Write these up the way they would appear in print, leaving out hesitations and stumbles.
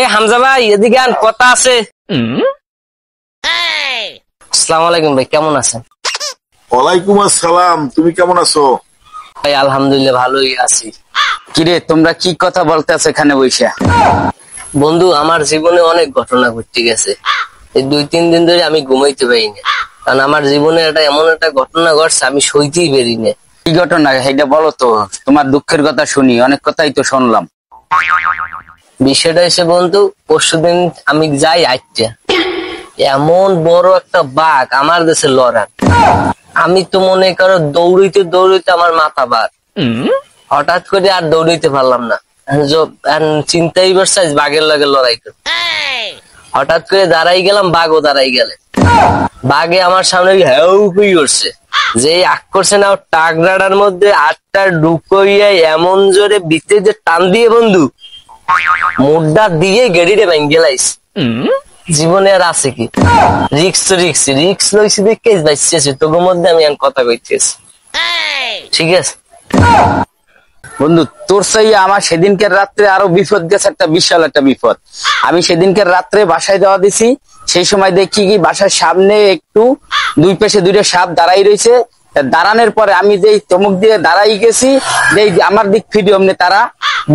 এ হামজা ভাই এদিকে আন, কথা আছে। আসসালামু আলাইকুম ভাই, কেমন আছেন? ওয়ালাইকুম আসসালাম, তুমি কেমন আছো? ভাই আলহামদুলিল্লাহ ভালোই আছি। কিরে তোমরা কি কথা বলতেছো এখানে বসে? বন্ধু, আমার জীবনে অনেক ঘটনা ঘটতে গেছে। এই 2-3 দিন ধরে আমি ঘুমাইতে পারি না, কারণ আমার জীবনে এমন একটা ঘটনা ঘটছে, আমি সইতেই পারি না। কি ঘটনা এটা বলো তো, তোমার দুঃখের কথা শুনি, অনেক কথাই তো শুনলাম। বিষয়টা এসে বন্ধু, পরশুদিন আমি যাই আইটা, এমন বড় একটা বাঘ আমার দেশে লড়ান। আমি তো মনে করো দৌড়িতে দৌড়িতে আমার মাথা বার, হঠাৎ করে আর দৌড়িতে পারলাম না। চিন্তাই করছে বাঘের লাগে লড়াই করে, হঠাৎ করে দাঁড়াই গেলাম, বাঘও দাঁড়াই গেলে। বাঘে আমার সামনে হেউকুই করছে, যে আগ করছে না, টাকরাটার মধ্যে আটটা ঢুকইয়া এমন জোরে ভিতরে যে টান দিয়ে বন্ধু মুড্ডা দিয়ে গেড়িতে ভেঙে লাইছে। জীবনে আর আছে কি, রিক্স লইছি দেখে বাইসেছি, তোর মধ্যে আমি কথা কইতেছি, ঠিক আছে? বন্ধু তোর সাই আমার সেদিনকার রাত্রে আরো বিপদ গেছে, একটা বিশাল একটা বিপদ। আমি সেদিনকার রাত্রে বাসায় দেওয়া দিছি, সেই সময় দেখি কি বাসার সামনে একটু দুই পাশে দুইটা সাপ দাঁড়াই রয়েছে। দাঁড়ানোর পরে আমি যেই চমক দিয়ে দাঁড়াই গেছি, যেই আমার দিক ফিরি অমনি তারা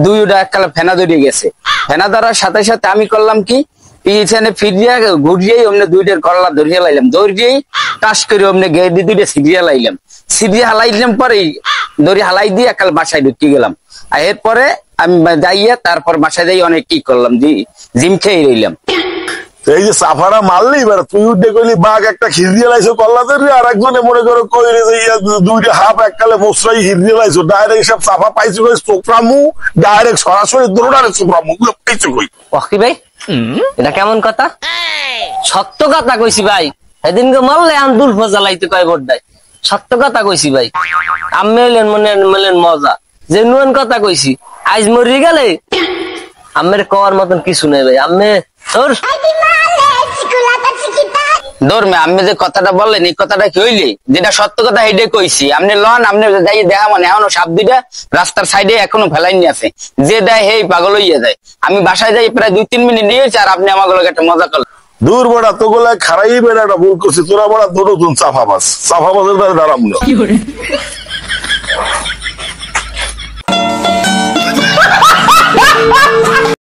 দুইটা এককালে ফেনা দৌড়িয়ে গেছে। ফেনা ধরার সাথে সাথে আমি করলাম কি, পিছনে ফিরিয়া ঘুরিয়েই অমনি দুইটার গলা ধরিয়ে লাইলাম, দৌড়িয়েই টাস করে অমনি গেয়ে দিয়ে দুইটা সিরিয়া লাইলাম। সিরিয়া হালাইলাম পরেই দড়ি হালাই দিয়ে একাল বাসায় ঢুকে গেলাম। আর এরপরে আমি যাইয়া তারপর বাসায় যাই অনেক কি করলাম, জিম খেয়ে রইলাম। এই যে সাফারা মারলি, এবার তুই উঠে কইলি বাঘ একটা খিরদিয়ে লাইছো কল্লাদের, আর একজনে মনে করো কইলে যে দুইটা হাফ এককালে মশরাই খিরদিয়ে লাইছো, ডাইরেক্ট সব সাফা পাইছো কই চোপড়ামু, ডাইরেক্ট সরাসরি দৌড়ারে চোপড়ামু গুলো পাইছো কই? ওকি ভাই, এটা কেমন কথা? সত্য কথা কইছি ভাই, সেদিনকে মারলে আন্দুল ফজালাইতে কয় বড়াই, সত্য কথা কইছি ভাই। আমি এলেন মনে মজা, যে নুয়ান কথা কইছি, আজ মরি গেলে আমের কওয়ার মতন কিছু নেই ভাই। আমি তোর দৌড় আমি যে কথাটা বললেন, এই কথাটা কি হইলে, যেটা সত্য কথা এইটাই কইছি। আপনি লন, আপনি যাই দেখা, মানে এখনো সাপ দুইটা রাস্তার সাইডে এখনো ফেলাইনি আছে, যে দেয় হেই পাগল হইয়া যায়। আমি বাসায় যাই প্রায় 2-3 মিনিট নিয়েছি, আর আপনি আমার গুলোকে একটা মজা করলেন। দূর বড়া তো গোলায় খারাই বেড়া একটা ভুল করছি, তোরা বড়া দৌড়তুন সাফাবাজের দ্বারা দাঁড়াম না।